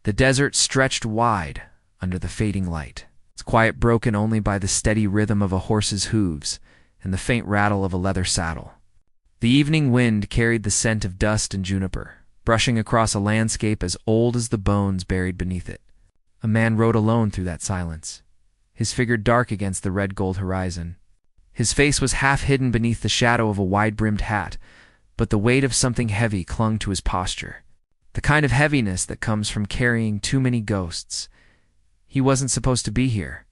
The desert stretched wide under the fading light, its quiet broken only by the steady rhythm of a horse's hooves and the faint rattle of a leather saddle. The evening wind carried the scent of dust and juniper, brushing across a landscape as old as the bones buried beneath it. A man rode alone through that silence, his figure dark against the red-gold horizon. His face was half hidden beneath the shadow of a wide-brimmed hat, but the weight of something heavy clung to his posture, the kind of heaviness that comes from carrying too many ghosts. He wasn't supposed to be here.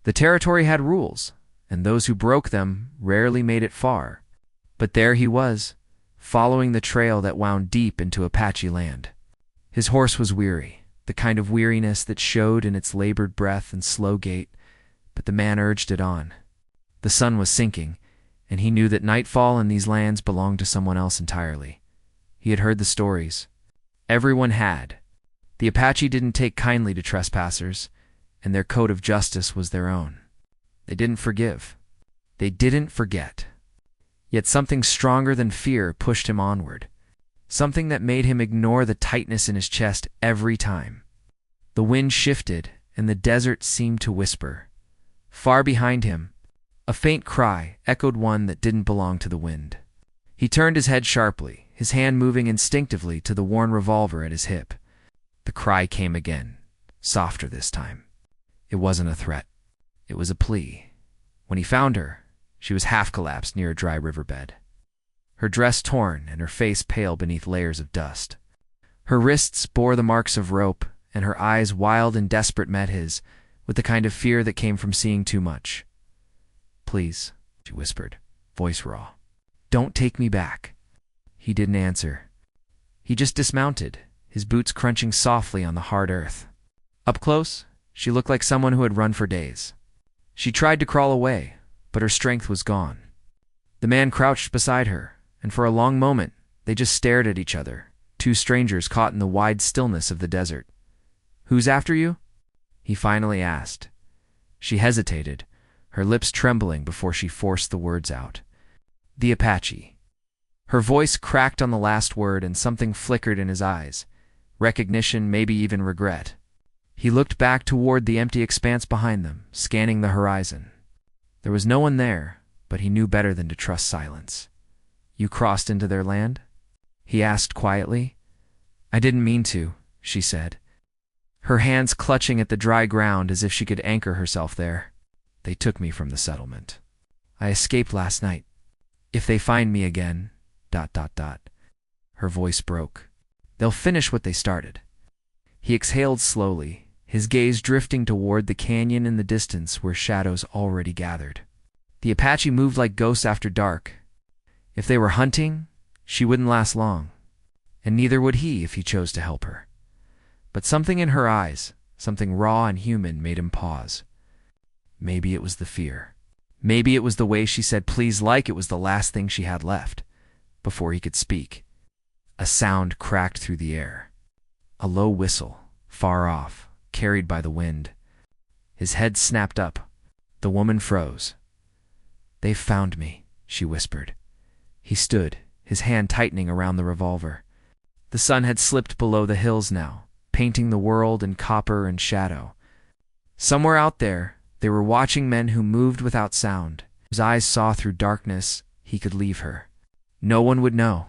The territory had rules, and those who broke them rarely made it far. But there he was, following the trail that wound deep into Apache land. His horse was weary, the kind of weariness that showed in its labored breath and slow gait, but the man urged it on. The sun was sinking, and he knew that nightfall in these lands belonged to someone else entirely. He had heard the stories. Everyone had. The Apache didn't take kindly to trespassers, and their code of justice was their own. They didn't forgive. They didn't forget. Yet something stronger than fear pushed him onward, something that made him ignore the tightness in his chest every time. The wind shifted, and the desert seemed to whisper. Far behind him, a faint cry echoed one that didn't belong to the wind. He turned his head sharply, his hand moving instinctively to the worn revolver at his hip. The cry came again, softer this time. It wasn't a threat. It was a plea. When he found her, she was half-collapsed near a dry riverbed, her dress torn and her face pale beneath layers of dust. Her wrists bore the marks of rope, and her eyes, wild and desperate, met his, with the kind of fear that came from seeing too much. "Please," she whispered, voice raw. "Don't take me back." He didn't answer. He just dismounted, his boots crunching softly on the hard earth. Up close, she looked like someone who had run for days. She tried to crawl away, but her strength was gone. The man crouched beside her, and for a long moment they just stared at each other, two strangers caught in the wide stillness of the desert. "Who's after you?" he finally asked. She hesitated, her lips trembling before she forced the words out. "The Apache." Her voice cracked on the last word, and something flickered in his eyes. Recognition, maybe even regret. He looked back toward the empty expanse behind them, scanning the horizon. There was no one there, but he knew better than to trust silence. "You crossed into their land?" he asked quietly. "I didn't mean to," she said, her hands clutching at the dry ground as if she could anchor herself there. "They took me from the settlement. I escaped last night. If they find me again, ... Her voice broke. "They'll finish what they started." He exhaled slowly, his gaze drifting toward the canyon in the distance where shadows already gathered. The Apache moved like ghosts after dark. If they were hunting, she wouldn't last long, and neither would he if he chose to help her. But something in her eyes, something raw and human, made him pause. Maybe it was the fear. Maybe it was the way she said please like it was the last thing she had left. Before he could speak, a sound cracked through the air. A low whistle, far off, carried by the wind. His head snapped up. The woman froze. "They've found me," she whispered. He stood, his hand tightening around the revolver. The sun had slipped below the hills now, painting the world in copper and shadow. Somewhere out there, they were watching men who moved without sound. His eyes saw through darkness. He could leave her. No one would know.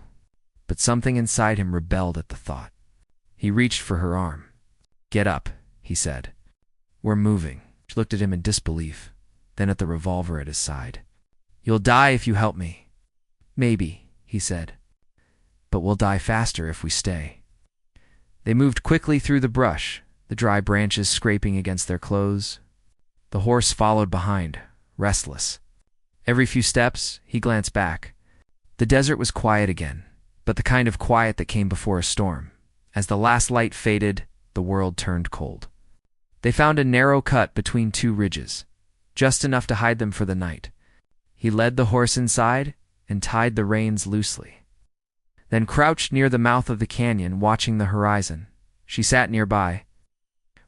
But something inside him rebelled at the thought. He reached for her arm. "Get up," he said. "We're moving." She looked at him in disbelief, then at the revolver at his side. "You'll die if you help me." "Maybe," he said. "But we'll die faster if we stay." They moved quickly through the brush, the dry branches scraping against their clothes. The horse followed behind, restless. Every few steps, he glanced back. The desert was quiet again, but the kind of quiet that came before a storm. As the last light faded, the world turned cold. They found a narrow cut between two ridges, just enough to hide them for the night. He led the horse inside and tied the reins loosely, then crouched near the mouth of the canyon, watching the horizon. She sat nearby,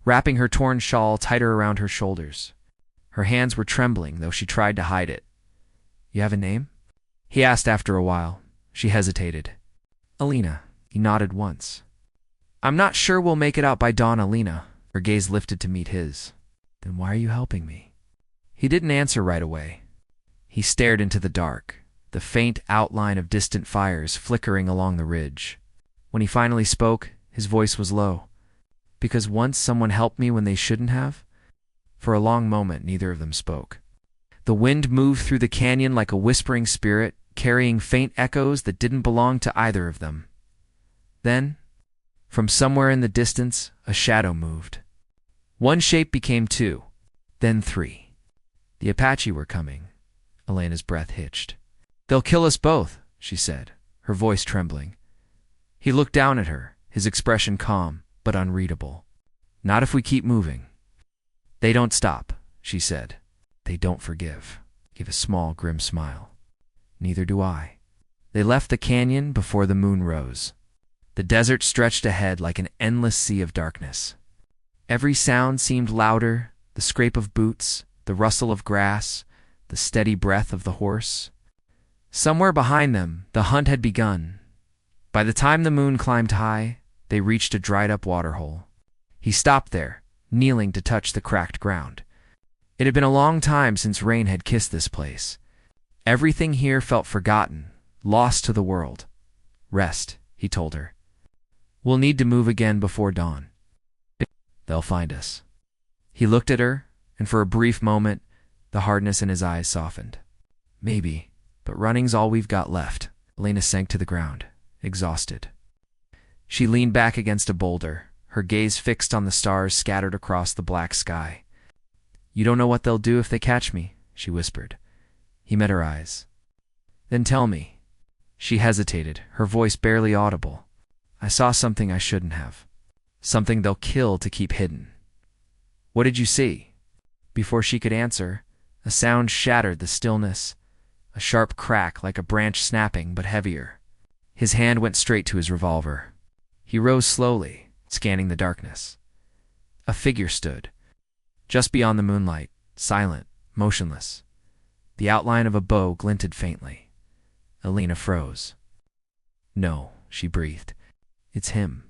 wrapping her torn shawl tighter around her shoulders. Her hands were trembling, though she tried to hide it. "You have a name?" he asked after a while. She hesitated. "Alina." He nodded once. I'm not sure we'll make it out by dawn, Alina. Her gaze lifted to meet his. Then why are you helping me? He didn't answer right away. He stared into the dark, the faint outline of distant fires flickering along the ridge. When he finally spoke, his voice was low. Because once someone helped me when they shouldn't have? For a long moment, neither of them spoke. The wind moved through the canyon like a whispering spirit, carrying faint echoes that didn't belong to either of them. Then, from somewhere in the distance, a shadow moved. One shape became two, then three. The Apache were coming. Elena's breath hitched. They'll kill us both, she said, her voice trembling. He looked down at her, his expression calm but unreadable. Not if we keep moving. They don't stop, she said. They don't forgive. He gave a small, grim smile. Neither do I. They left the canyon before the moon rose. The desert stretched ahead like an endless sea of darkness. Every sound seemed louder, the scrape of boots, the rustle of grass, the steady breath of the horse. Somewhere behind them, the hunt had begun. By the time the moon climbed high, they reached a dried-up waterhole. He stopped there, kneeling to touch the cracked ground. It had been a long time since rain had kissed this place. Everything here felt forgotten, lost to the world. Rest, he told her. We'll need to move again before dawn. They'll find us. He looked at her, and for a brief moment, the hardness in his eyes softened. Maybe, but running's all we've got left. Elena sank to the ground, exhausted. She leaned back against a boulder, her gaze fixed on the stars scattered across the black sky. You don't know what they'll do if they catch me, she whispered. He met her eyes. Then tell me. She hesitated, her voice barely audible. I saw something I shouldn't have. Something they'll kill to keep hidden. What did you see? Before she could answer, a sound shattered the stillness, a sharp crack like a branch snapping but heavier. His hand went straight to his revolver. He rose slowly, scanning the darkness. A figure stood, just beyond the moonlight, silent, motionless. The outline of a bow glinted faintly. Elena froze. No, she breathed. It's him.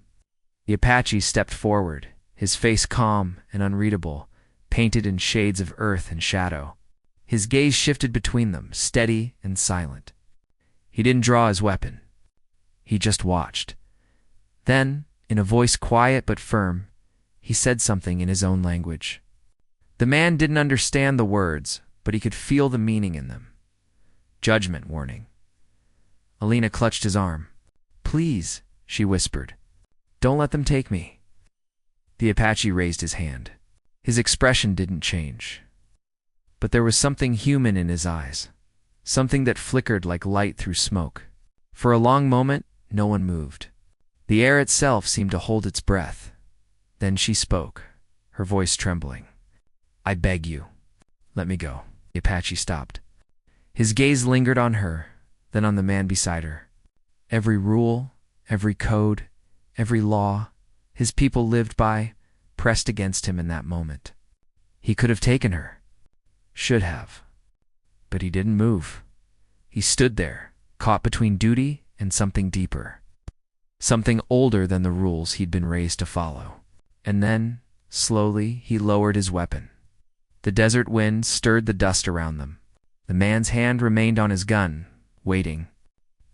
The Apache stepped forward, his face calm and unreadable, painted in shades of earth and shadow. His gaze shifted between them, steady and silent. He didn't draw his weapon. He just watched. Then, in a voice quiet but firm, he said something in his own language. The man didn't understand the words, but he could feel the meaning in them. Judgment warning. Alina clutched his arm. Please, she whispered. Don't let them take me. The Apache raised his hand. His expression didn't change. But there was something human in his eyes, something that flickered like light through smoke. For a long moment, no one moved. The air itself seemed to hold its breath. Then she spoke, her voice trembling. I beg you, let me go. The Apache stopped. His gaze lingered on her, then on the man beside her. Every rule, every code, every law his people lived by pressed against him in that moment. He could have taken her. Should have. But he didn't move. He stood there, caught between duty and something deeper. Something older than the rules he'd been raised to follow. And then, slowly, he lowered his weapon. The desert wind stirred the dust around them. The man's hand remained on his gun, waiting.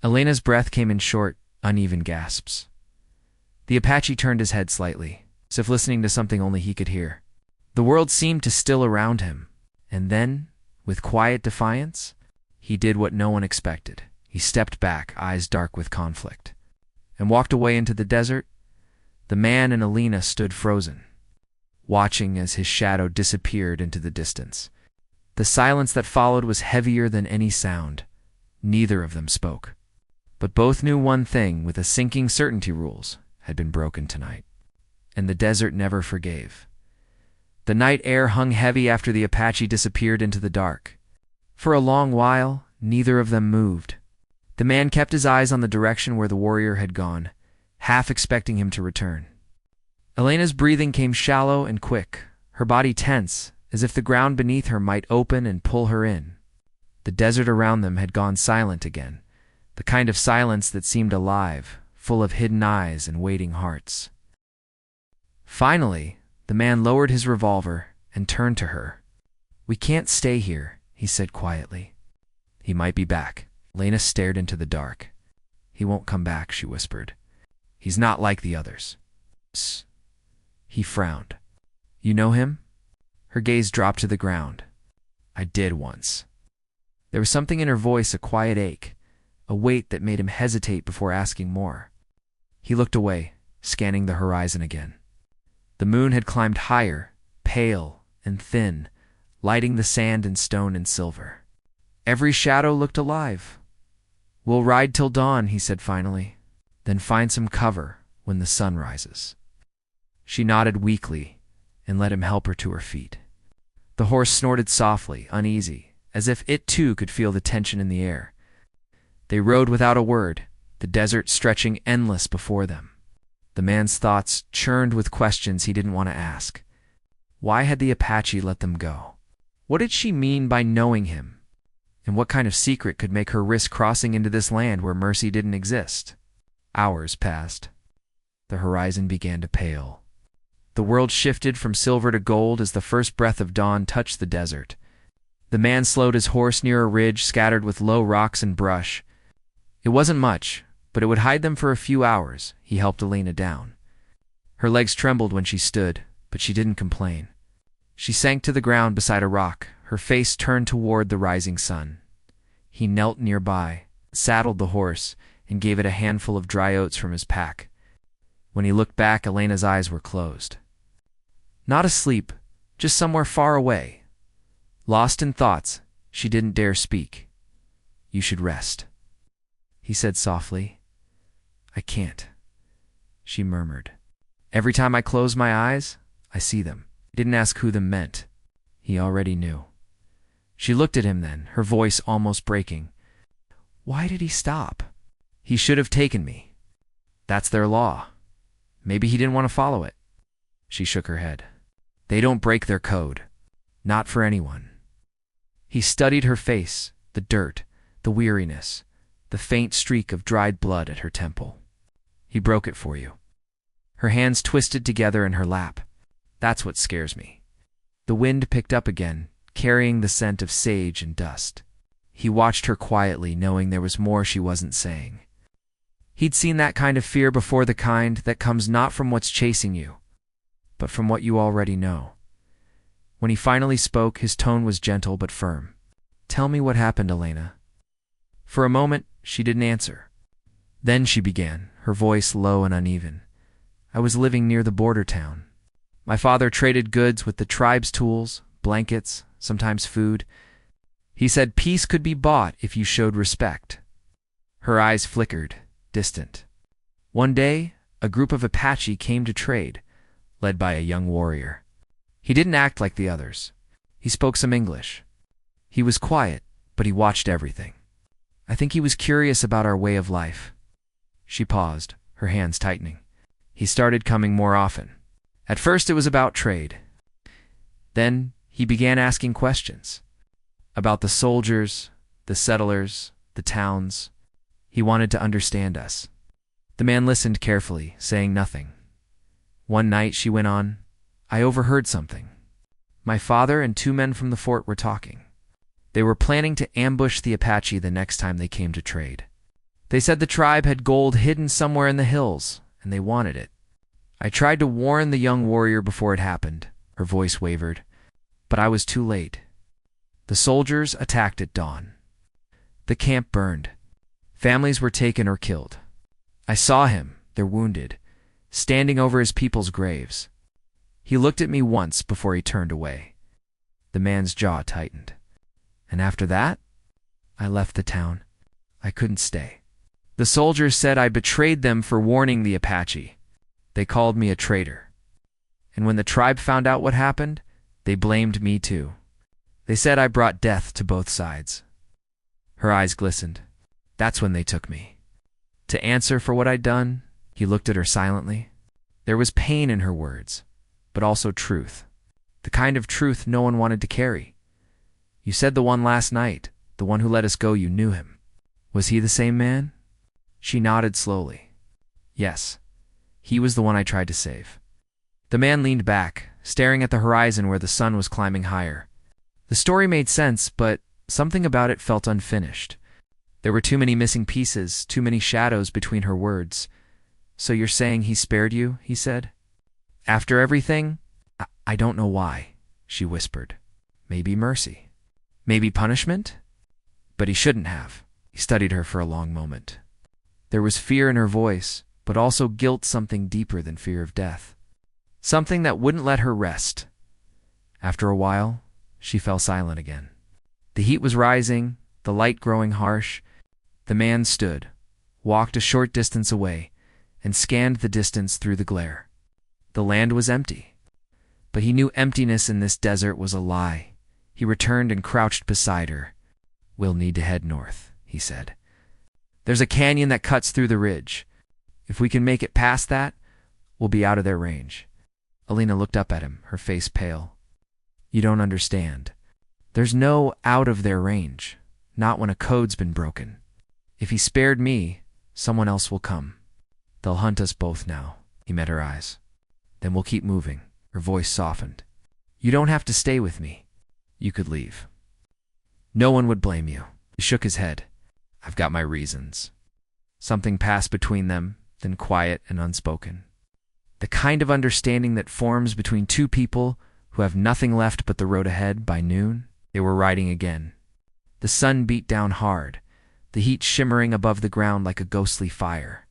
Elena's breath came in short, uneven gasps. The Apache turned his head slightly, as if listening to something only he could hear. The world seemed to still around him, and then, with quiet defiance, he did what no one expected. He stepped back, eyes dark with conflict, and walked away into the desert. The man and Alina stood frozen, watching as his shadow disappeared into the distance. The silence that followed was heavier than any sound. Neither of them spoke. But both knew one thing with a sinking certainty: rules had been broken tonight. And the desert never forgave. The night air hung heavy after the Apache disappeared into the dark. For a long while, neither of them moved. The man kept his eyes on the direction where the warrior had gone, half expecting him to return. Elena's breathing came shallow and quick, her body tense, as if the ground beneath her might open and pull her in. The desert around them had gone silent again, the kind of silence that seemed alive, full of hidden eyes and waiting hearts. Finally, the man lowered his revolver and turned to her. "We can't stay here," he said quietly. "He might be back." Lena stared into the dark. "He won't come back," she whispered. "He's not like the others." He frowned. "You know him?" Her gaze dropped to the ground. "I did once." There was something in her voice, a quiet ache, a weight that made him hesitate before asking more. He looked away, scanning the horizon again. The moon had climbed higher, pale and thin, lighting the sand and stone in silver. Every shadow looked alive. "We'll ride till dawn," he said finally, "then find some cover when the sun rises." She nodded weakly and let him help her to her feet. The horse snorted softly, uneasy, as if it too could feel the tension in the air. They rode without a word, the desert stretching endless before them. The man's thoughts churned with questions he didn't want to ask. Why had the Apache let them go? What did she mean by knowing him? And what kind of secret could make her risk crossing into this land where mercy didn't exist? Hours passed. The horizon began to pale. The world shifted from silver to gold as the first breath of dawn touched the desert. The man slowed his horse near a ridge scattered with low rocks and brush. It wasn't much, but it would hide them for a few hours. He helped Elena down. Her legs trembled when she stood, but she didn't complain. She sank to the ground beside a rock, her face turned toward the rising sun. He knelt nearby, saddled the horse, and gave it a handful of dry oats from his pack. When he looked back, Elena's eyes were closed. Not asleep, just somewhere far away. Lost in thoughts, she didn't dare speak. "You should rest," he said softly. "I can't," she murmured. "Every time I close my eyes, I see them." He didn't ask who them meant. He already knew. She looked at him then, her voice almost breaking. "Why did he stop?" "He should have taken me. That's their law. Maybe he didn't want to follow it." She shook her head. "They don't break their code. Not for anyone." He studied her face, the dirt, the weariness, the faint streak of dried blood at her temple. "He broke it for you." Her hands twisted together in her lap. "That's what scares me." The wind picked up again, carrying the scent of sage and dust. He watched her quietly, knowing there was more she wasn't saying. He'd seen that kind of fear before, the kind that comes not from what's chasing you, but from what you already know. When he finally spoke, his tone was gentle but firm. "Tell me what happened, Elena." For a moment, she didn't answer. Then she began, her voice low and uneven. "I was living near the border town. My father traded goods with the tribe's tools, blankets, sometimes food. He said peace could be bought if you showed respect." Her eyes flickered, distant. "One day, a group of Apache came to trade, led by a young warrior. He didn't act like the others. He spoke some English. He was quiet, but he watched everything. I think he was curious about our way of life." She paused, her hands tightening. "He started coming more often. At first it was about trade. Then he began asking questions. About the soldiers, the settlers, the towns. He wanted to understand us." The man listened carefully, saying nothing. "One night," she went on, "I overheard something. My father and 2 men from the fort were talking. They were planning to ambush the Apache the next time they came to trade. They said the tribe had gold hidden somewhere in the hills, and they wanted it. I tried to warn the young warrior before it happened," her voice wavered, "but I was too late. The soldiers attacked at dawn. The camp burned. Families were taken or killed. I saw him, they're wounded, standing over his people's graves. He looked at me once before he turned away." The man's jaw tightened. "And after that, I left the town. I couldn't stay. The soldiers said I betrayed them for warning the Apache. They called me a traitor. And when the tribe found out what happened, they blamed me too. They said I brought death to both sides." Her eyes glistened. "That's when they took me. To answer for what I'd done." He looked at her silently. There was pain in her words, but also truth. The kind of truth no one wanted to carry. "You said the one last night, the one who let us go, you knew him. Was he the same man?" She nodded slowly. "Yes. He was the one I tried to save." The man leaned back, staring at the horizon where the sun was climbing higher. The story made sense, but something about it felt unfinished. There were too many missing pieces, too many shadows between her words. "So you're saying he spared you?" he said. "After everything?" I don't know why," she whispered. "Maybe mercy. Maybe punishment? But he shouldn't have." He studied her for a long moment. There was fear in her voice, but also guilt, something deeper than fear of death. Something that wouldn't let her rest. After a while, she fell silent again. The heat was rising, the light growing harsh. The man stood, walked a short distance away, and scanned the distance through the glare. The land was empty. But he knew emptiness in this desert was a lie. He returned and crouched beside her. "We'll need to head north," he said. "There's a canyon that cuts through the ridge. If we can make it past that, we'll be out of their range." Alina looked up at him, her face pale. "You don't understand. There's no out of their range, not when a code's been broken. If he spared me, someone else will come. They'll hunt us both now." He met her eyes. "Then we'll keep moving." Her voice softened. "You don't have to stay with me. You could leave. No one would blame you." He shook his head. "I've got my reasons." Something passed between them, then quiet and unspoken. The kind of understanding that forms between two people who have nothing left but the road ahead. By noon, they were riding again. The sun beat down hard, the heat shimmering above the ground like a ghostly fire.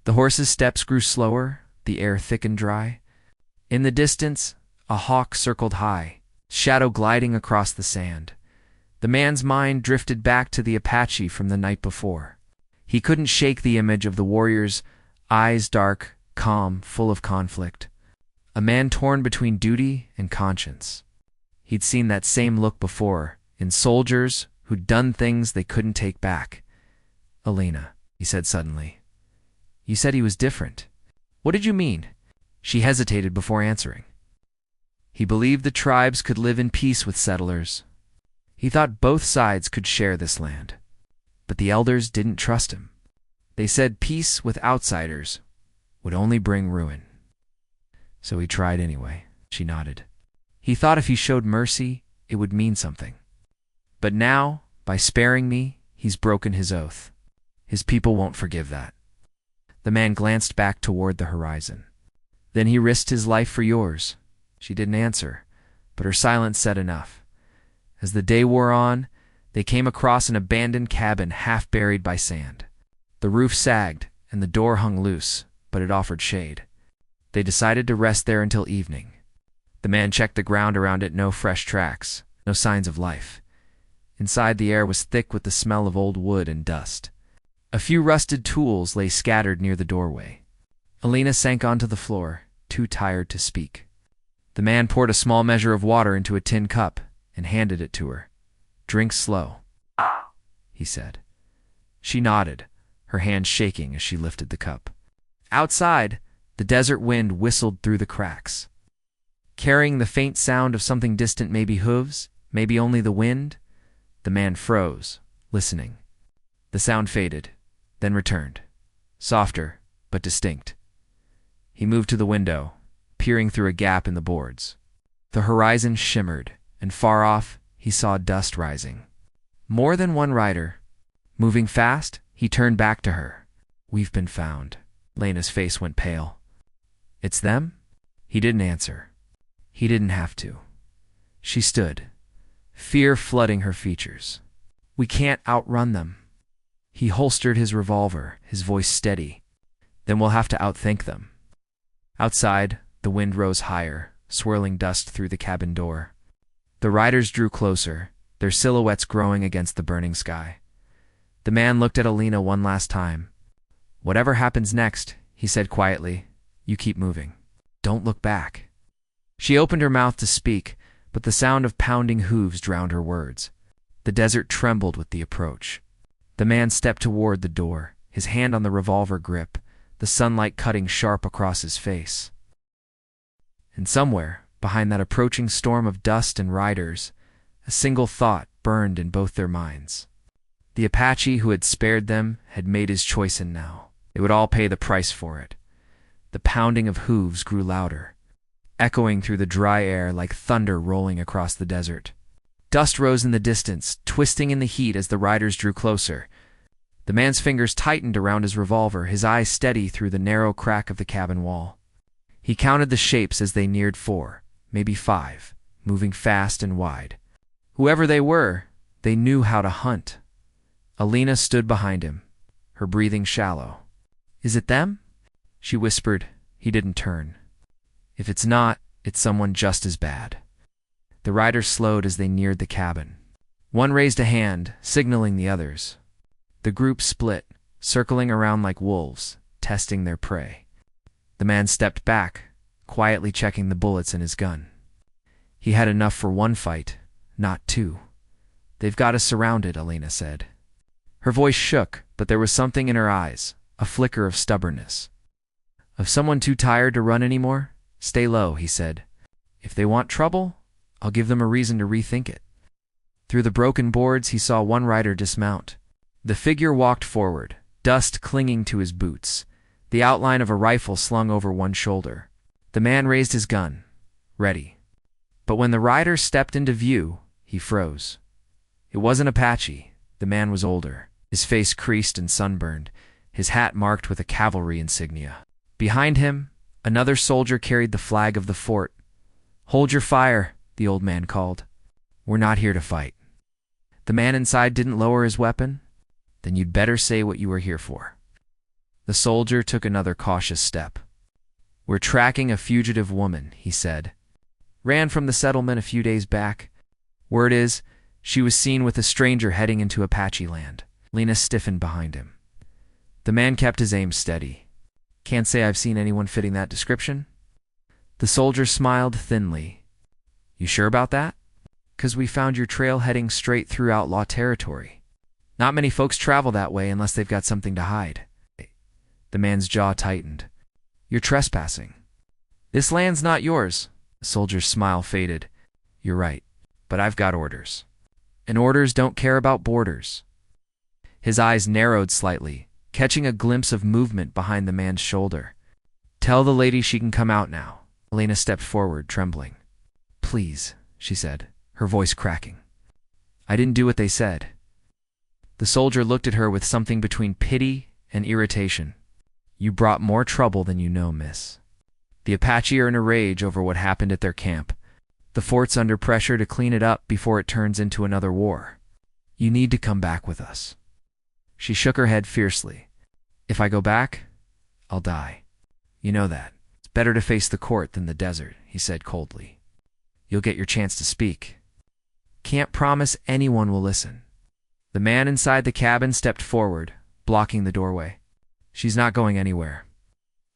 The horses' steps grew slower, the air thick and dry. In the distance, a hawk circled high, shadow gliding across the sand. The man's mind drifted back to the Apache from the night before. He couldn't shake the image of the warrior's eyes, dark, calm, full of conflict. A man torn between duty and conscience. He'd seen that same look before, in soldiers who'd done things they couldn't take back. "Alina," he said suddenly, "you said he was different. What did you mean?" She hesitated before answering. "He believed the tribes could live in peace with settlers. He thought both sides could share this land. But the elders didn't trust him. They said peace with outsiders would only bring ruin. So he tried anyway." She nodded. "He thought if he showed mercy, it would mean something. But now, by sparing me, he's broken his oath. His people won't forgive that." The man glanced back toward the horizon. "Then he risked his life for yours." She didn't answer, but her silence said enough. As the day wore on, they came across an abandoned cabin half buried by sand. The roof sagged, and the door hung loose, but it offered shade. They decided to rest there until evening. The man checked the ground around it. No fresh tracks, no signs of life. Inside, the air was thick with the smell of old wood and dust. A few rusted tools lay scattered near the doorway. Alina sank onto the floor, too tired to speak. The man poured a small measure of water into a tin cup and handed it to her. "Drink slow," he said. She nodded, her hand shaking as she lifted the cup. Outside, the desert wind whistled through the cracks, carrying the faint sound of something distant, maybe hooves, maybe only the wind. The man froze, listening. The sound faded, then returned, softer but distinct. He moved to the window, peering through a gap in the boards. The horizon shimmered, and far off, he saw dust rising. More than one rider. Moving fast, he turned back to her. "We've been found." Lena's face went pale. "It's them?" He didn't answer. He didn't have to. She stood, fear flooding her features. "We can't outrun them." He holstered his revolver, his voice steady. "Then we'll have to outthink them." Outside, the wind rose higher, swirling dust through the cabin door. The riders drew closer, their silhouettes growing against the burning sky. The man looked at Alina one last time. "Whatever happens next," he said quietly, "you keep moving. Don't look back." She opened her mouth to speak, but the sound of pounding hooves drowned her words. The desert trembled with the approach. The man stepped toward the door, his hand on the revolver grip, the sunlight cutting sharp across his face. And somewhere, behind that approaching storm of dust and riders, a single thought burned in both their minds. The Apache who had spared them had made his choice, and now they would all pay the price for it. The pounding of hooves grew louder. echoing through the dry air like thunder rolling across the desert. Dust rose in the distance, twisting in the heat as the riders drew closer. The man's fingers tightened around his revolver, his eyes steady through the narrow crack of the cabin wall. He counted the shapes as they neared 4, maybe 5, moving fast and wide. Whoever they were, they knew how to hunt. Alina stood behind him, her breathing shallow. "Is it them?" she whispered. He didn't turn. "If it's not, it's someone just as bad." The riders slowed as they neared the cabin. One raised a hand, signaling the others. The group split, circling around like wolves, testing their prey. The man stepped back, quietly checking the bullets in his gun. He had enough for 1 fight, not 2. "They've got us surrounded," Alina said. Her voice shook, but there was something in her eyes, a flicker of stubbornness. "Of someone too tired to run anymore? Stay low," he said. "If they want trouble, I'll give them a reason to rethink it." Through the broken boards, he saw one rider dismount. The figure walked forward, dust clinging to his boots, the outline of a rifle slung over one shoulder. The man raised his gun, ready. But when the rider stepped into view, he froze. It wasn't Apache. The man was older, his face creased and sunburned, his hat marked with a cavalry insignia. Behind him, another soldier carried the flag of the fort. "Hold your fire," the old man called. "We're not here to fight." The man inside didn't lower his weapon. "Then you'd better say what you were here for." The soldier took another cautious step. "We're tracking a fugitive woman," he said. "Ran from the settlement a few days back. Word is, she was seen with a stranger heading into Apache land." Lena stiffened behind him. The man kept his aim steady. "Can't say I've seen anyone fitting that description." The soldier smiled thinly. "You sure about that?" "'Cause we found your trail heading straight through outlaw territory. Not many folks travel that way unless they've got something to hide." The man's jaw tightened. "You're trespassing." "This land's not yours." The soldier's smile faded. "You're right, but I've got orders. And orders don't care about borders." His eyes narrowed slightly, catching a glimpse of movement behind the man's shoulder. "Tell the lady she can come out now." Elena stepped forward, trembling. "Please," she said, her voice cracking. "I didn't do what they said." The soldier looked at her with something between pity and irritation. "You brought more trouble than you know, miss. The Apache are in a rage over what happened at their camp. The fort's under pressure to clean it up before it turns into another war. You need to come back with us." She shook her head fiercely. "If I go back, I'll die. You know that. It's better to face the court than the desert," he said coldly. "You'll get your chance to speak. Can't promise anyone will listen." The man inside the cabin stepped forward, blocking the doorway. "She's not going anywhere."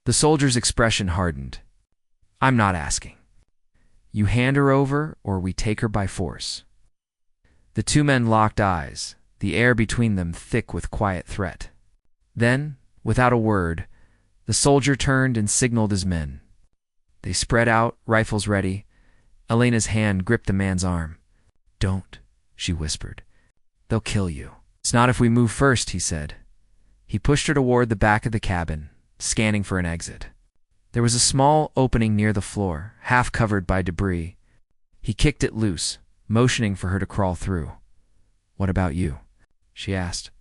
The soldier's expression hardened. "I'm not asking. You hand her over or we take her by force." The two men locked eyes, the air between them thick with quiet threat. Then, without a word, the soldier turned and signaled his men. They spread out, rifles ready. Elena's hand gripped the man's arm. "Don't," she whispered. "They'll kill you." "It's not if we move first," he said. He pushed her toward the back of the cabin, scanning for an exit. There was a small opening near the floor, half covered by debris. He kicked it loose, motioning for her to crawl through. "What about you?" she asked.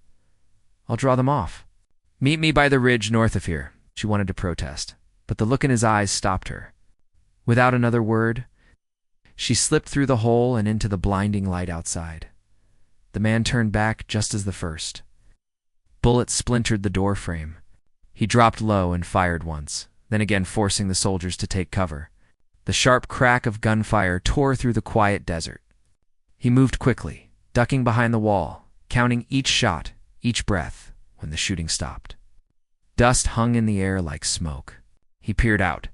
"I'll draw them off." "Meet me by the ridge north of here," she wanted to protest, but the look in his eyes stopped her. Without another word, she slipped through the hole and into the blinding light outside. The man turned back just as the first. Bullets splintered the door frame. He dropped low and fired once, then again forcing the soldiers to take cover. The sharp crack of gunfire tore through the quiet desert. He moved quickly, ducking behind the wall, counting each shot, each breath, when the shooting stopped. Dust hung in the air like smoke. He peered out.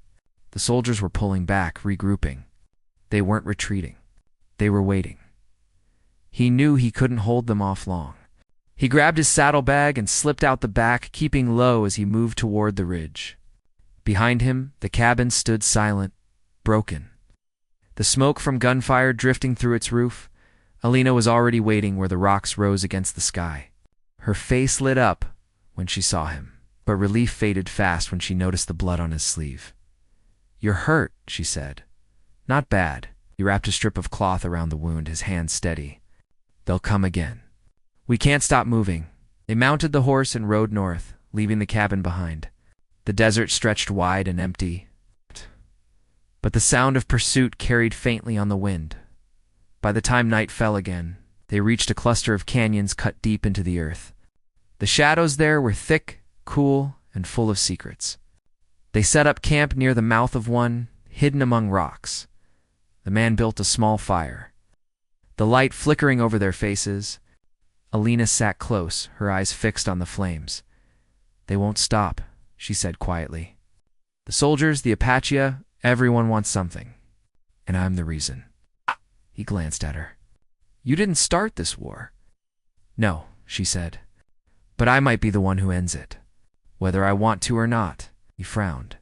The soldiers were pulling back, regrouping. They weren't retreating. They were waiting. He knew he couldn't hold them off long. He grabbed his saddlebag and slipped out the back, keeping low as he moved toward the ridge. Behind him, the cabin stood silent, broken. The smoke from gunfire drifting through its roof. Alina was already waiting where the rocks rose against the sky. Her face lit up when she saw him, but relief faded fast when she noticed the blood on his sleeve. "You're hurt," she said. "Not bad." He wrapped a strip of cloth around the wound, his hand steady. "They'll come again. We can't stop moving." They mounted the horse and rode north, leaving the cabin behind. The desert stretched wide and empty, but the sound of pursuit carried faintly on the wind. By the time night fell again, they reached a cluster of canyons cut deep into the earth. The shadows there were thick, cool, and full of secrets. They set up camp near the mouth of one, hidden among rocks. The man built a small fire, the light flickering over their faces. Alina sat close, her eyes fixed on the flames. "They won't stop," she said quietly. "The soldiers, the Apache, everyone wants something. And I'm the reason." He glanced at her. "You didn't start this war." "No," she said. "But I might be the one who ends it. Whether I want to or not." He frowned.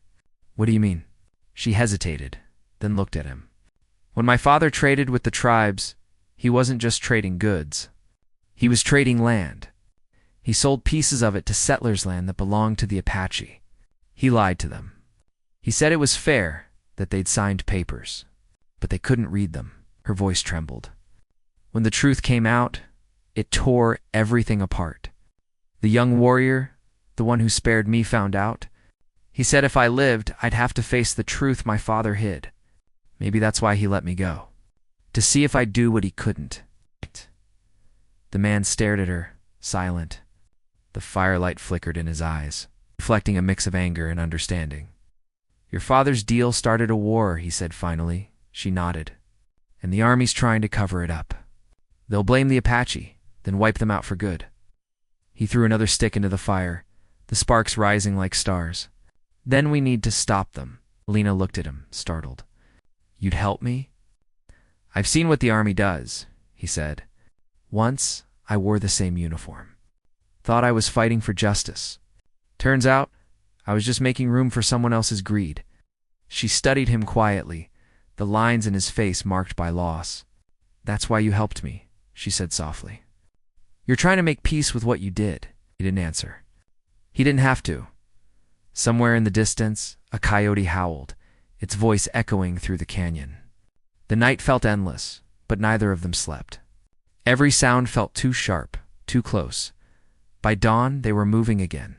"What do you mean?" She hesitated, then looked at him. "When my father traded with the tribes, he wasn't just trading goods. He was trading land. He sold pieces of it to settlers' land that belonged to the Apache. He lied to them. He said it was fair, that they'd signed papers, but they couldn't read them." Her voice trembled. "When the truth came out, it tore everything apart. The young warrior, the one who spared me, found out. He said if I lived, I'd have to face the truth my father hid. Maybe that's why he let me go. To see if I'd do what he couldn't." The man stared at her, silent. The firelight flickered in his eyes, reflecting a mix of anger and understanding. "Your father's deal started a war," he said finally. She nodded. "And the army's trying to cover it up. They'll blame the Apache, then wipe them out for good." He threw another stick into the fire, the sparks rising like stars. "Then we need to stop them." Alina looked at him, startled. "You'd help me?" "I've seen what the army does," he said. "Once, I wore the same uniform. Thought I was fighting for justice. Turns out, I was just making room for someone else's greed." She studied him quietly, the lines in his face marked by loss. "That's why you helped me," she said softly. "You're trying to make peace with what you did." He didn't answer. He didn't have to. Somewhere in the distance, a coyote howled, its voice echoing through the canyon. The night felt endless, but neither of them slept. Every sound felt too sharp, too close. By dawn, they were moving again.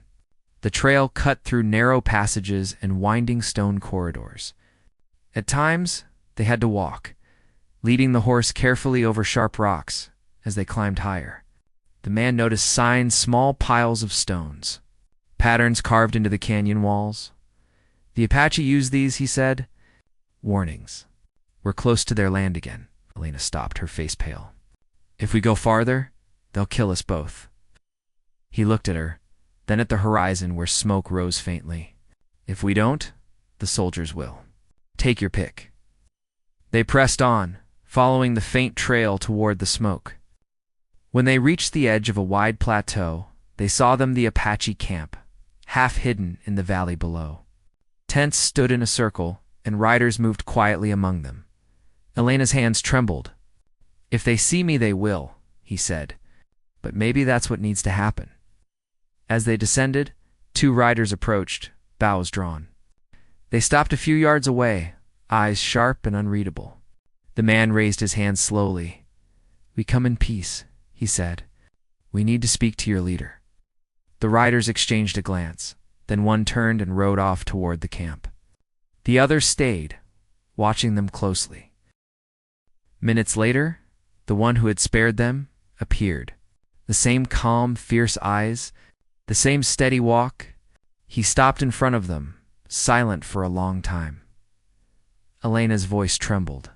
The trail cut through narrow passages and winding stone corridors. At times, they had to walk, leading the horse carefully over sharp rocks as they climbed higher. The man noticed signs, small piles of stones, patterns carved into the canyon walls. "The Apache used these," he said. "Warnings. We're close to their land again." Alina stopped, her face pale. "If we go farther, they'll kill us both." He looked at her, then at the horizon where smoke rose faintly. "If we don't, the soldiers will. Take your pick." They pressed on, following the faint trail toward the smoke. When they reached the edge of a wide plateau, they saw the Apache camp, half hidden in the valley below. Tents stood in a circle, and riders moved quietly among them. Elena's hands trembled. "If they see me, they will," he said. "But maybe that's what needs to happen." As they descended, 2 riders approached, bows drawn. They stopped a few yards away, eyes sharp and unreadable. The man raised his hand slowly. "We come in peace," he said. "We need to speak to your leader." The riders exchanged a glance, then one turned and rode off toward the camp. The other stayed, watching them closely. Minutes later, the one who had spared them appeared. The same calm, fierce eyes, the same steady walk. He stopped in front of them, silent for a long time. Elena's voice trembled.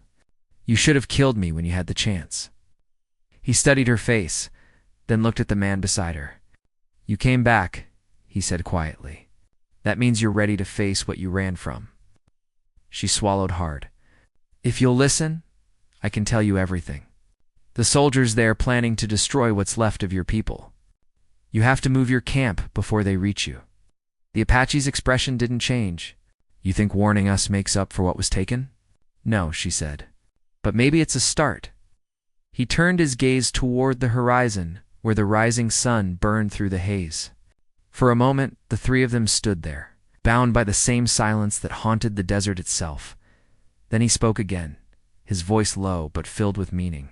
"You should have killed me when you had the chance." He studied her face, then looked at the man beside her. "You came back," he said quietly. "That means you're ready to face what you ran from." She swallowed hard. "If you'll listen, I can tell you everything. The soldiers there planning to destroy what's left of your people. You have to move your camp before they reach you." The Apache's expression didn't change. "You think warning us makes up for what was taken?" "No," she said. "But maybe it's a start." He turned his gaze toward the horizon, where the rising sun burned through the haze. For a moment, the 3 of them stood there, bound by the same silence that haunted the desert itself. Then he spoke again, his voice low but filled with meaning.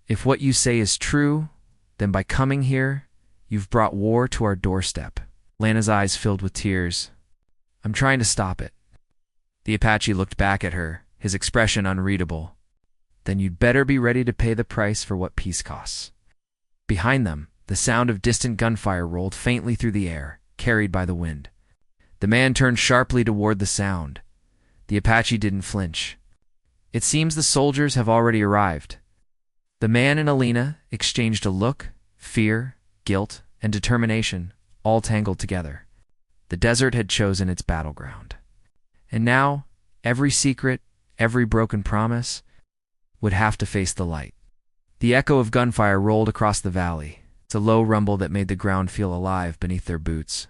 "If what you say is true, then by coming here, you've brought war to our doorstep." Lana's eyes filled with tears. "I'm trying to stop it." The Apache looked back at her, his expression unreadable. "Then you'd better be ready to pay the price for what peace costs." Behind them, the sound of distant gunfire rolled faintly through the air, carried by the wind. The man turned sharply toward the sound. The Apache didn't flinch. "It seems the soldiers have already arrived." The man and Alina exchanged a look, fear, guilt, and determination, all tangled together. The desert had chosen its battleground. And now, every secret, every broken promise, would have to face the light. The echo of gunfire rolled across the valley. It's a low rumble that made the ground feel alive beneath their boots.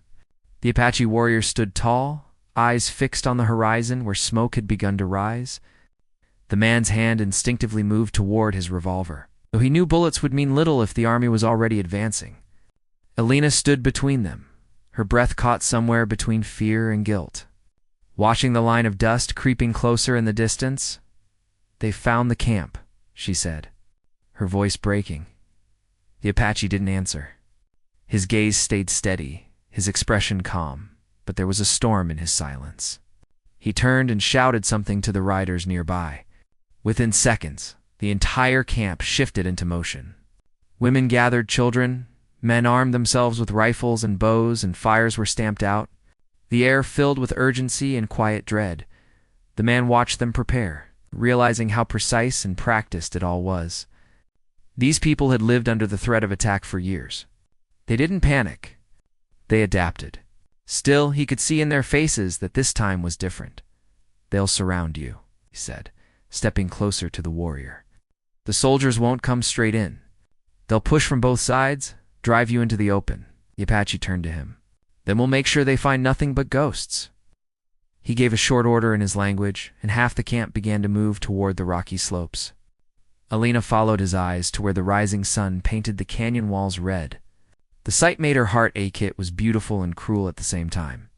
The Apache warrior stood tall, eyes fixed on the horizon where smoke had begun to rise. The man's hand instinctively moved toward his revolver, though he knew bullets would mean little if the army was already advancing. Alina stood between them, her breath caught somewhere between fear and guilt. Watching the line of dust creeping closer in the distance, "They've found the camp," she said, her voice breaking. The Apache didn't answer. His gaze stayed steady, his expression calm, but there was a storm in his silence. He turned and shouted something to the riders nearby. Within seconds, the entire camp shifted into motion. Women gathered children, men armed themselves with rifles and bows, and fires were stamped out. The air filled with urgency and quiet dread. The man watched them prepare, realizing how precise and practiced it all was. These people had lived under the threat of attack for years. They didn't panic. They adapted. Still, he could see in their faces that this time was different. "They'll surround you," he said, stepping closer to the warrior. "The soldiers won't come straight in. They'll push from both sides, drive you into the open." The Apache turned to him. "Then we'll make sure they find nothing but ghosts." He gave a short order in his language, and half the camp began to move toward the rocky slopes. Alina followed his eyes to where the rising sun painted the canyon walls red. The sight made her heart ache. It was beautiful and cruel at the same time.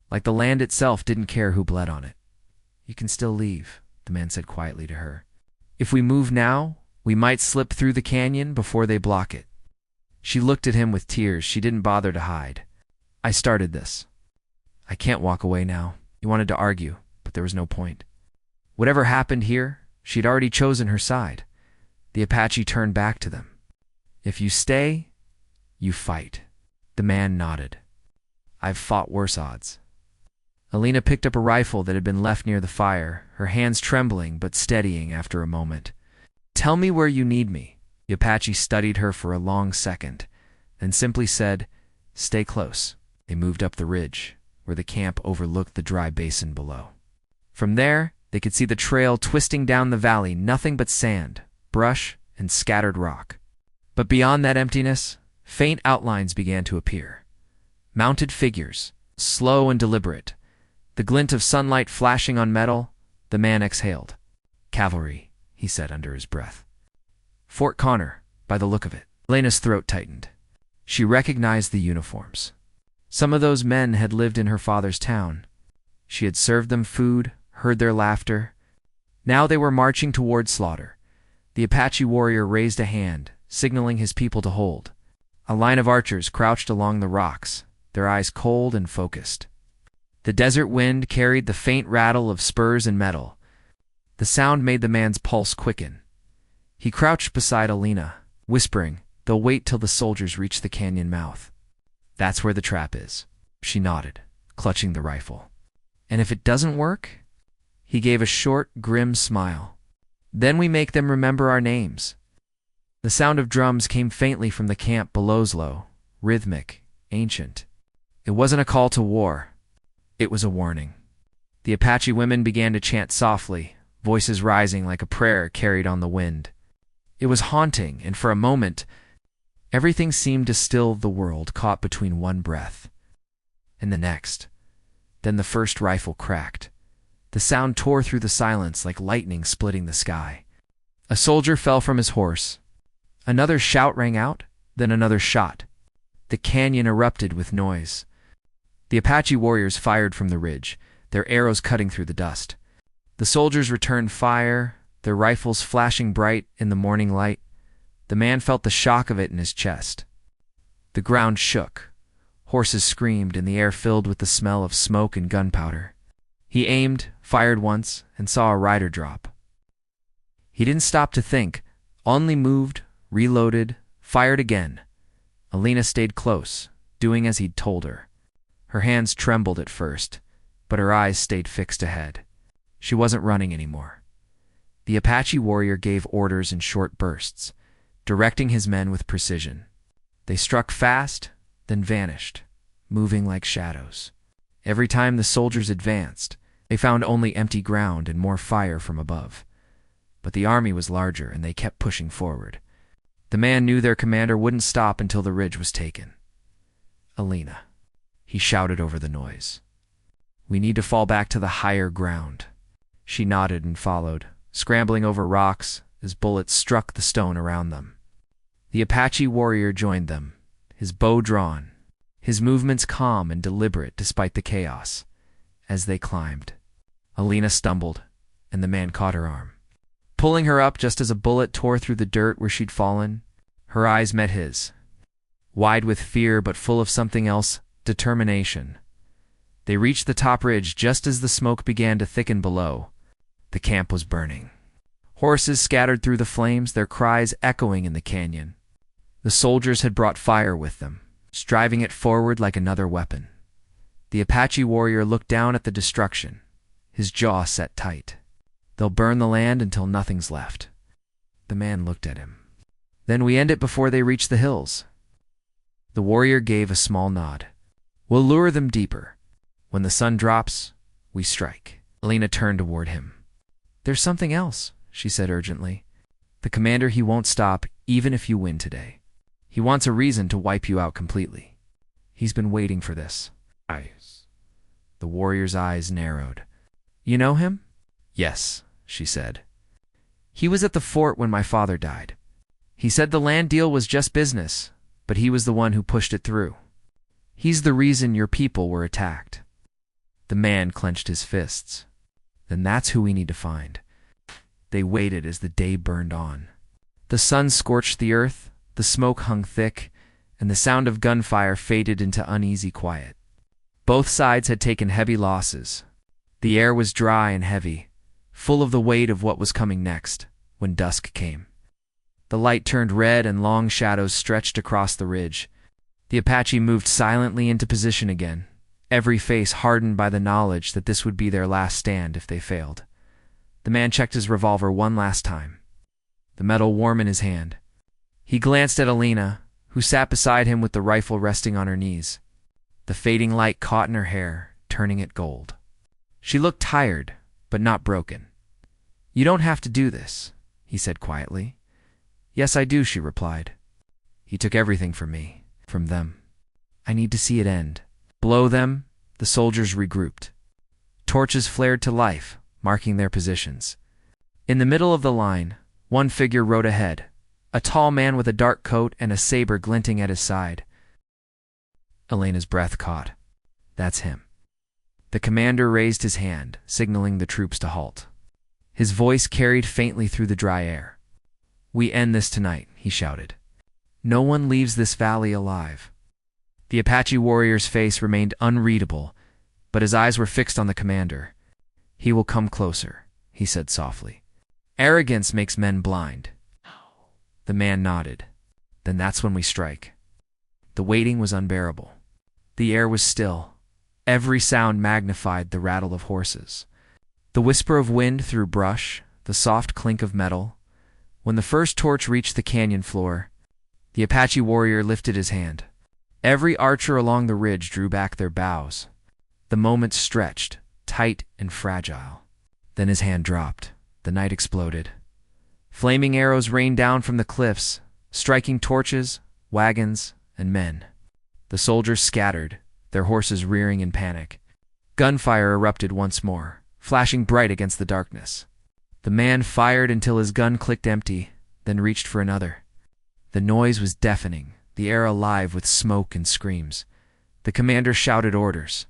Like the land itself didn't care who bled on it. "You can still leave," the man said quietly to her. "If we move now, we might slip through the canyon before they block it." She looked at him with tears she didn't bother to hide. "I started this. I can't walk away now." He wanted to argue, but there was no point. Whatever happened here, she'd already chosen her side. The Apache turned back to them. "If you stay, you fight." The man nodded. "I've fought worse odds." Alina picked up a rifle that had been left near the fire, her hands trembling but steadying after a moment. "Tell me where you need me." The Apache studied her for a long second, then simply said, "Stay close." They moved up the ridge, where the camp overlooked the dry basin below. From there, they could see the trail twisting down the valley, nothing but sand, brush, and scattered rock. But beyond that emptiness, faint outlines began to appear. Mounted figures, slow and deliberate, the glint of sunlight flashing on metal. The man exhaled. "Cavalry," he said under his breath. "Fort Connor, by the look of it." Elena's throat tightened. She recognized the uniforms. Some of those men had lived in her father's town. She had served them food, heard their laughter. Now they were marching toward slaughter. The Apache warrior raised a hand, signaling his people to hold. A line of archers crouched along the rocks, their eyes cold and focused. The desert wind carried the faint rattle of spurs and metal. The sound made the man's pulse quicken. He crouched beside Alina, whispering, "They'll wait till the soldiers reach the canyon mouth. That's where the trap is." She nodded, clutching the rifle. "And if it doesn't work?" He gave a short, grim smile. "Then we make them remember our names." The sound of drums came faintly from the camp below's low, rhythmic, ancient. It wasn't a call to war. It was a warning. The Apache women began to chant softly, voices rising like a prayer carried on the wind. It was haunting, and for a moment, everything seemed to still the world caught between one breath and the next. Then the first rifle cracked. The sound tore through the silence like lightning splitting the sky. A soldier fell from his horse. Another shout rang out, then another shot. The canyon erupted with noise. The Apache warriors fired from the ridge, their arrows cutting through the dust. The soldiers returned fire, their rifles flashing bright in the morning light. The man felt the shock of it in his chest. The ground shook. Horses screamed, and the air filled with the smell of smoke and gunpowder. He aimed, fired once, and saw a rider drop. He didn't stop to think, only moved, reloaded, fired again. Alina stayed close, doing as he'd told her. Her hands trembled at first, but her eyes stayed fixed ahead. She wasn't running anymore. The Apache warrior gave orders in short bursts, directing his men with precision. They struck fast, then vanished, moving like shadows. Every time the soldiers advanced, they found only empty ground and more fire from above. But the army was larger, and they kept pushing forward. The man knew their commander wouldn't stop until the ridge was taken. "Alina," he shouted over the noise. "We need to fall back to the higher ground." She nodded and followed, scrambling over rocks as bullets struck the stone around them. The Apache warrior joined them, his bow drawn, his movements calm and deliberate despite the chaos. As they climbed, Alina stumbled, and the man caught her arm, pulling her up just as a bullet tore through the dirt where she'd fallen. Her eyes met his, wide with fear but full of something else, determination. They reached the top ridge just as the smoke began to thicken below. The camp was burning. Horses scattered through the flames, their cries echoing in the canyon. The soldiers had brought fire with them, driving it forward like another weapon. The Apache warrior looked down at the destruction, his jaw set tight. "They'll burn the land until nothing's left." The man looked at him. "Then we end it before they reach the hills." The warrior gave a small nod. "We'll lure them deeper. When the sun drops, we strike." Alina turned toward him. "There's something else," she said urgently. "The commander, he won't stop even if you win today. He wants a reason to wipe you out completely. He's been waiting for this." The warrior's eyes narrowed. "You know him?" "Yes," she said. "He was at the fort when my father died. He said the land deal was just business, but he was the one who pushed it through. He's the reason your people were attacked." The man clenched his fists. "Then that's who we need to find." They waited as the day burned on. The sun scorched the earth, the smoke hung thick, and the sound of gunfire faded into uneasy quiet. Both sides had taken heavy losses. The air was dry and heavy, full of the weight of what was coming next, when dusk came. The light turned red and long shadows stretched across the ridge. The Apache moved silently into position again, every face hardened by the knowledge that this would be their last stand if they failed. The man checked his revolver one last time, the metal warm in his hand. He glanced at Alina, who sat beside him with the rifle resting on her knees. The fading light caught in her hair, turning it gold. She looked tired, but not broken. "You don't have to do this," he said quietly. "Yes, I do," she replied. "He took everything from me, from them. I need to see it end." Below them, the soldiers regrouped. Torches flared to life, marking their positions. In the middle of the line, one figure rode ahead, a tall man with a dark coat and a saber glinting at his side. Alina's breath caught. "That's him." The commander raised his hand, signaling the troops to halt. His voice carried faintly through the dry air. "We end this tonight," he shouted. "No one leaves this valley alive." The Apache warrior's face remained unreadable, but his eyes were fixed on the commander. "He will come closer," he said softly. "Arrogance makes men blind." The man nodded. "Then that's when we strike." The waiting was unbearable. The air was still. Every sound magnified the rattle of horses. The whisper of wind through brush, the soft clink of metal. When the first torch reached the canyon floor, the Apache warrior lifted his hand. Every archer along the ridge drew back their bows. The moment stretched, tight and fragile. Then his hand dropped. The night exploded. Flaming arrows rained down from the cliffs, striking torches, wagons, and men. The soldiers scattered, their horses rearing in panic. Gunfire erupted once more, flashing bright against the darkness. The man fired until his gun clicked empty, then reached for another. The noise was deafening, the air alive with smoke and screams. The commander shouted orders.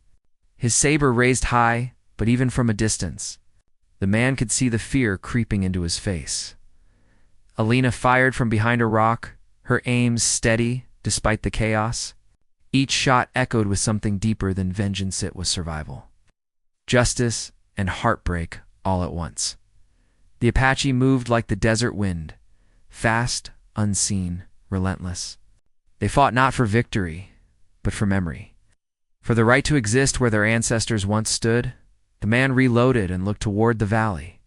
His saber raised high, but even from a distance, the man could see the fear creeping into his face. Alina fired from behind a rock, her aim steady despite the chaos. Each shot echoed with something deeper than vengeance. It was survival, justice, and heartbreak all at once. The Apache moved like the desert wind, fast, unseen, relentless. They fought not for victory, but for memory. For the right to exist where their ancestors once stood. The man reloaded and looked toward the valley.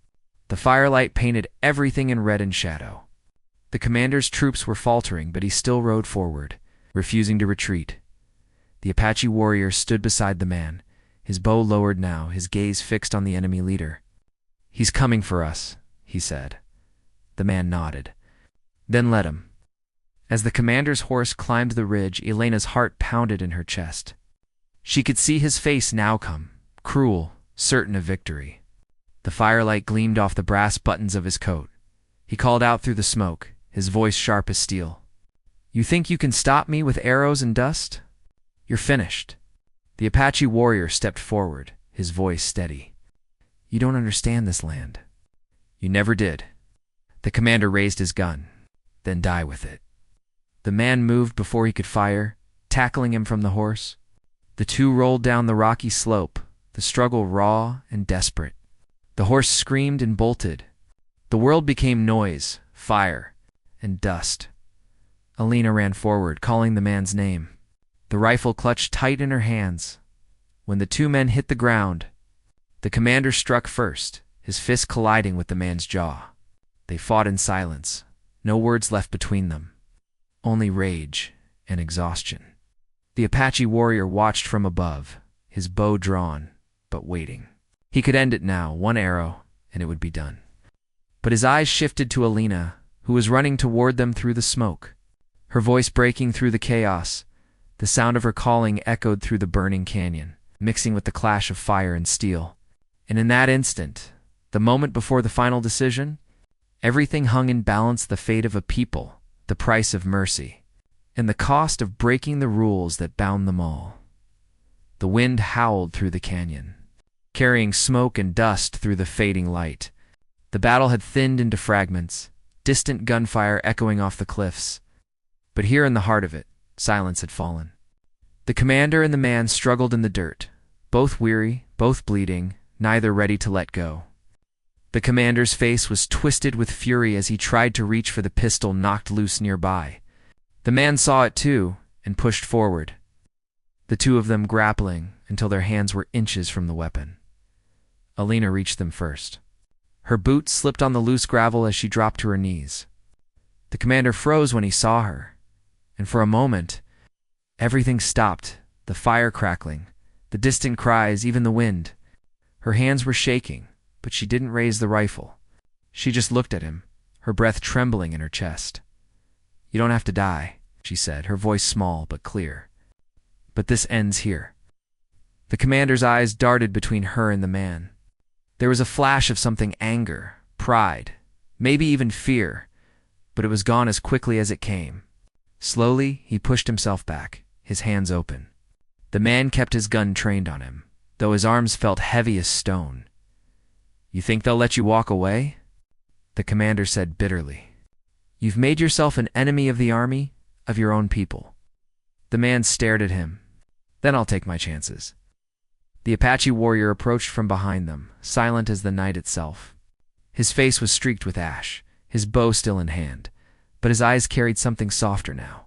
The firelight painted everything in red and shadow. The commander's troops were faltering, but he still rode forward, refusing to retreat. The Apache warrior stood beside the man, his bow lowered now, his gaze fixed on the enemy leader. "He's coming for us," he said. The man nodded. "Then let him." As the commander's horse climbed the ridge, Elena's heart pounded in her chest. She could see his face now come, cruel, certain of victory. The firelight gleamed off the brass buttons of his coat. He called out through the smoke, his voice sharp as steel. "You think you can stop me with arrows and dust? You're finished." The Apache warrior stepped forward, his voice steady. "You don't understand this land. You never did." The commander raised his gun. "Then die with it." The man moved before he could fire, tackling him from the horse. The two rolled down the rocky slope, the struggle raw and desperate. The horse screamed and bolted. The world became noise, fire, and dust. Alina ran forward, calling the man's name. The rifle clutched tight in her hands. When the two men hit the ground, the commander struck first, his fist colliding with the man's jaw. They fought in silence, no words left between them, only rage and exhaustion. The Apache warrior watched from above, his bow drawn, but waiting. He could end it now, one arrow, and it would be done. But his eyes shifted to Alina, who was running toward them through the smoke, her voice breaking through the chaos. The sound of her calling echoed through the burning canyon, mixing with the clash of fire and steel. And in that instant, the moment before the final decision, everything hung in balance: the fate of a people, the price of mercy, and the cost of breaking the rules that bound them all. The wind howled through the canyon, carrying smoke and dust through the fading light. The battle had thinned into fragments, distant gunfire echoing off the cliffs. But here in the heart of it, silence had fallen. The commander and the man struggled in the dirt, both weary, both bleeding, neither ready to let go. The commander's face was twisted with fury as he tried to reach for the pistol knocked loose nearby. The man saw it too and pushed forward, the two of them grappling until their hands were inches from the weapon. Alina reached them first. Her boots slipped on the loose gravel as she dropped to her knees. The commander froze when he saw her, and for a moment, everything stopped, the fire crackling, the distant cries, even the wind. Her hands were shaking, but she didn't raise the rifle. She just looked at him, her breath trembling in her chest. "You don't have to die," she said, her voice small but clear. "But this ends here." The commander's eyes darted between her and the man. There was a flash of something: anger, pride, maybe even fear, but it was gone as quickly as it came. Slowly, he pushed himself back, his hands open. The man kept his gun trained on him, though his arms felt heavy as stone. "You think they'll let you walk away?" The commander said bitterly. "You've made yourself an enemy of the army, of your own people." The man stared at him. "Then I'll take my chances." The Apache warrior approached from behind them, silent as the night itself. His face was streaked with ash, his bow still in hand, but his eyes carried something softer now.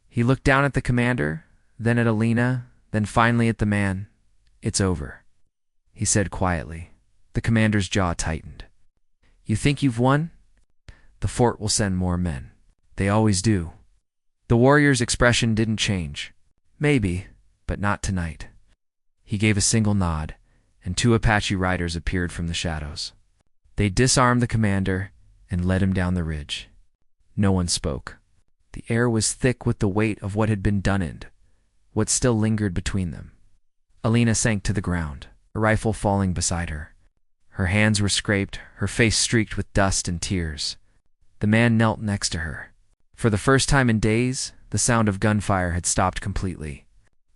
He looked down at the commander, then at Alina, then finally at the man. "It's over," he said quietly. The commander's jaw tightened. "You think you've won? The fort will send more men. They always do." The warrior's expression didn't change. "Maybe, but not tonight." He gave a single nod, and two Apache riders appeared from the shadows. They disarmed the commander and led him down the ridge. No one spoke. The air was thick with the weight of what had been done and what still lingered between them. Alina sank to the ground, a rifle falling beside her. Her hands were scraped, her face streaked with dust and tears. The man knelt next to her. For the first time in days, the sound of gunfire had stopped completely.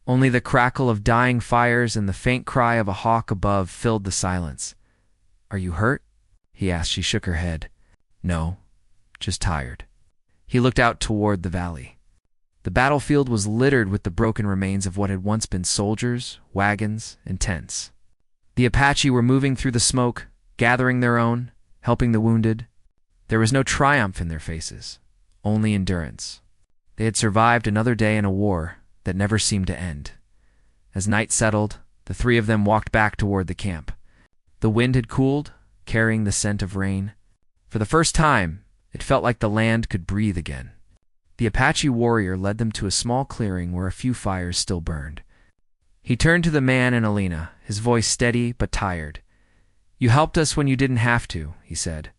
Only the crackle of dying fires and the faint cry of a hawk above filled the silence. "Are you hurt?" he asked. She shook her head. "No, just tired." He looked out toward the valley. The battlefield was littered with the broken remains of what had once been soldiers, wagons, and tents. The Apache were moving through the smoke, gathering their own, helping the wounded. There was no triumph in their faces, only endurance. They had survived another day in a war that never seemed to end. As night settled, the three of them walked back toward the camp. The wind had cooled, carrying the scent of rain. For the first time, it felt like the land could breathe again. The Apache warrior led them to a small clearing where a few fires still burned. He turned to the man and Alina, his voice steady but tired. "You helped us when you didn't have to," he said.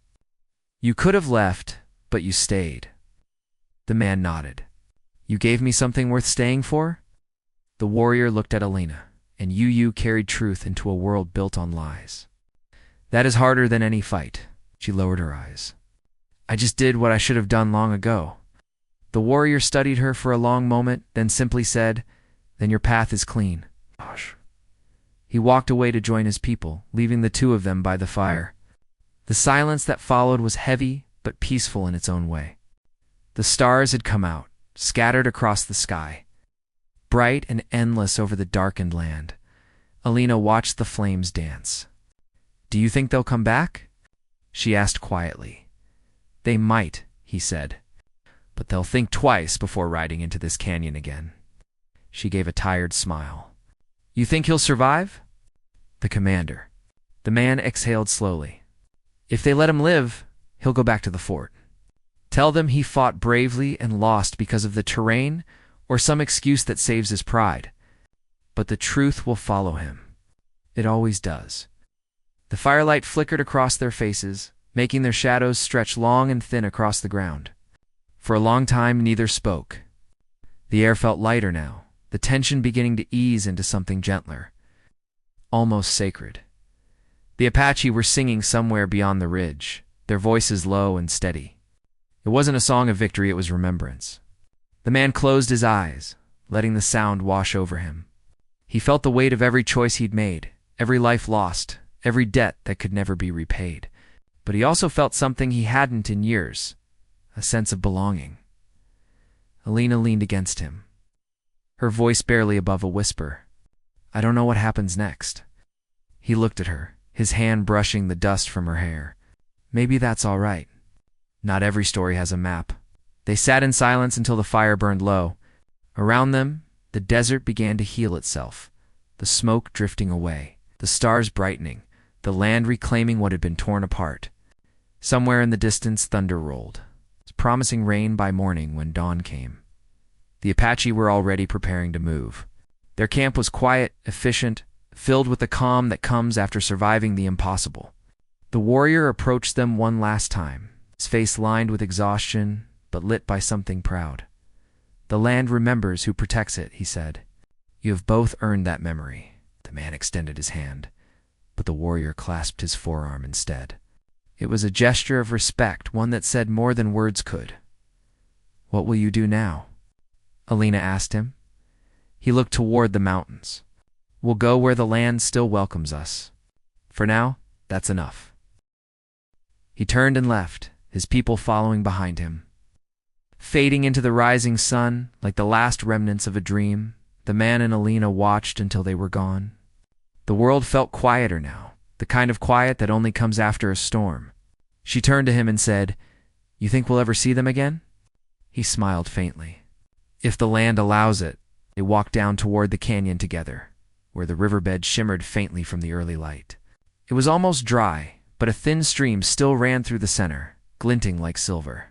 "You could have left, but you stayed." The man nodded. "You gave me something worth staying for?" The warrior looked at Alina, and you carried truth into a world built on lies. "That is harder than any fight." She lowered her eyes. "I just did what I should have done long ago." The warrior studied her for a long moment, then simply said, "Then your path is clean." He walked away to join his people, leaving the two of them by the fire. The silence that followed was heavy but peaceful in its own way. The stars had come out, scattered across the sky, bright and endless over the darkened land. Alina watched the flames dance. "Do you think they'll come back?" she asked quietly. "They might," he said, "but they'll think twice before riding into this canyon again." She gave a tired smile. "You think he'll survive?" "The commander." The man exhaled slowly. "If they let him live, he'll go back to the fort. Tell them he fought bravely and lost because of the terrain or some excuse that saves his pride. But the truth will follow him. It always does." The firelight flickered across their faces, making their shadows stretch long and thin across the ground. For a long time, neither spoke. The air felt lighter now, the tension beginning to ease into something gentler, almost sacred. The Apache were singing somewhere beyond the ridge, their voices low and steady. It wasn't a song of victory, it was remembrance. The man closed his eyes, letting the sound wash over him. He felt the weight of every choice he'd made, every life lost, every debt that could never be repaid. But he also felt something he hadn't in years, a sense of belonging. Alina leaned against him, her voice barely above a whisper. "I don't know what happens next." He looked at her, his hand brushing the dust from her hair. "Maybe that's all right. Not every story has a map." They sat in silence until the fire burned low. Around them, the desert began to heal itself, the smoke drifting away, the stars brightening, the land reclaiming what had been torn apart. Somewhere in the distance, thunder rolled, promising rain by morning when dawn came. The Apache were already preparing to move. Their camp was quiet, efficient, filled with the calm that comes after surviving the impossible. The warrior approached them one last time, his face lined with exhaustion, but lit by something proud. "The land remembers who protects it," he said. "You have both earned that memory." The man extended his hand, but the warrior clasped his forearm instead. It was a gesture of respect, one that said more than words could. "What will you do now?" Alina asked him. He looked toward the mountains. "We'll go where the land still welcomes us. For now, that's enough." He turned and left, his people following behind him. Fading into the rising sun, like the last remnants of a dream, the man and Alina watched until they were gone. The world felt quieter now, the kind of quiet that only comes after a storm. She turned to him and said, "You think we'll ever see them again?" He smiled faintly. "If the land allows it." They walked down toward the canyon together, where the riverbed shimmered faintly from the early light. It was almost dry, but a thin stream still ran through the center, glinting like silver.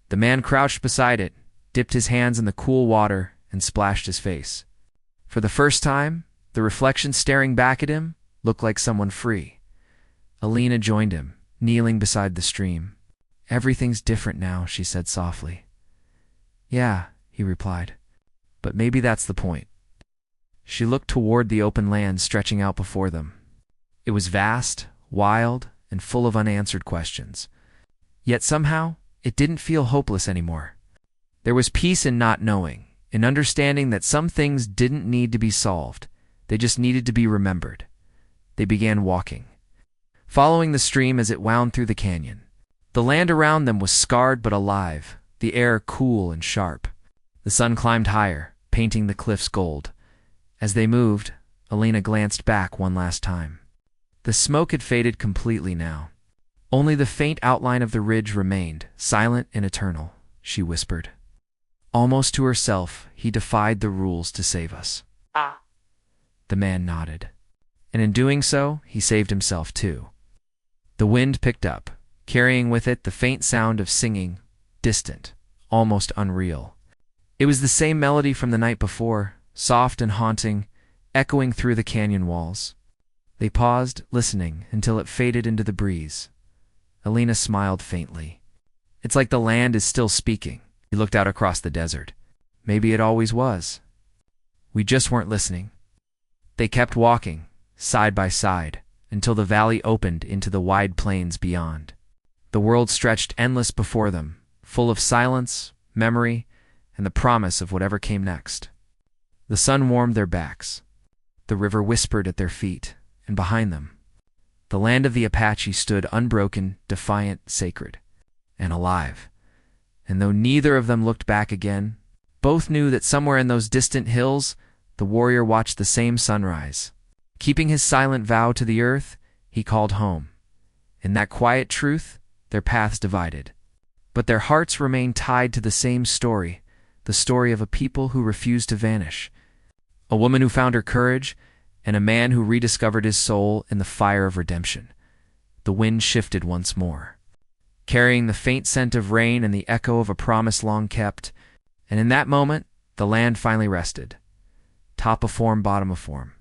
The man crouched beside it, dipped his hands in the cool water, and splashed his face. For the first time, the reflection staring back at him looked like someone free. Alina joined him, kneeling beside the stream. "Everything's different now," she said softly. "Yeah," he replied, "but maybe that's the point." She looked toward the open land stretching out before them. It was vast, wild, and full of unanswered questions. Yet somehow, it didn't feel hopeless anymore. There was peace in not knowing, in understanding that some things didn't need to be solved, they just needed to be remembered. They began walking, following the stream as it wound through the canyon. The land around them was scarred but alive, the air cool and sharp. The sun climbed higher, painting the cliffs gold. As they moved, Alina glanced back one last time. The smoke had faded completely now. Only the faint outline of the ridge remained, silent and eternal, she whispered. Almost to herself, he defied the rules to save us. Ah. The man nodded. And in doing so, he saved himself too. The wind picked up, carrying with it the faint sound of singing, distant, almost unreal. It was the same melody from the night before, soft and haunting, echoing through the canyon walls. They paused, listening, until it faded into the breeze. Alina smiled faintly. It's like the land is still speaking. He looked out across the desert. Maybe it always was. We just weren't listening. They kept walking, side by side, until the valley opened into the wide plains beyond. The world stretched endless before them, full of silence, memory, and the promise of whatever came next. The sun warmed their backs. The river whispered at their feet, and behind them, the land of the Apache stood unbroken, defiant, sacred, and alive. And though neither of them looked back again, both knew that somewhere in those distant hills, the warrior watched the same sunrise. Keeping his silent vow to the earth, he called home. In that quiet truth, their paths divided. But their hearts remained tied to the same story, the story of a people who refused to vanish, a woman who found her courage, and a man who rediscovered his soul in the fire of redemption. The wind shifted once more, carrying the faint scent of rain and the echo of a promise long kept, and in that moment, the land finally rested. Top of form, bottom of form.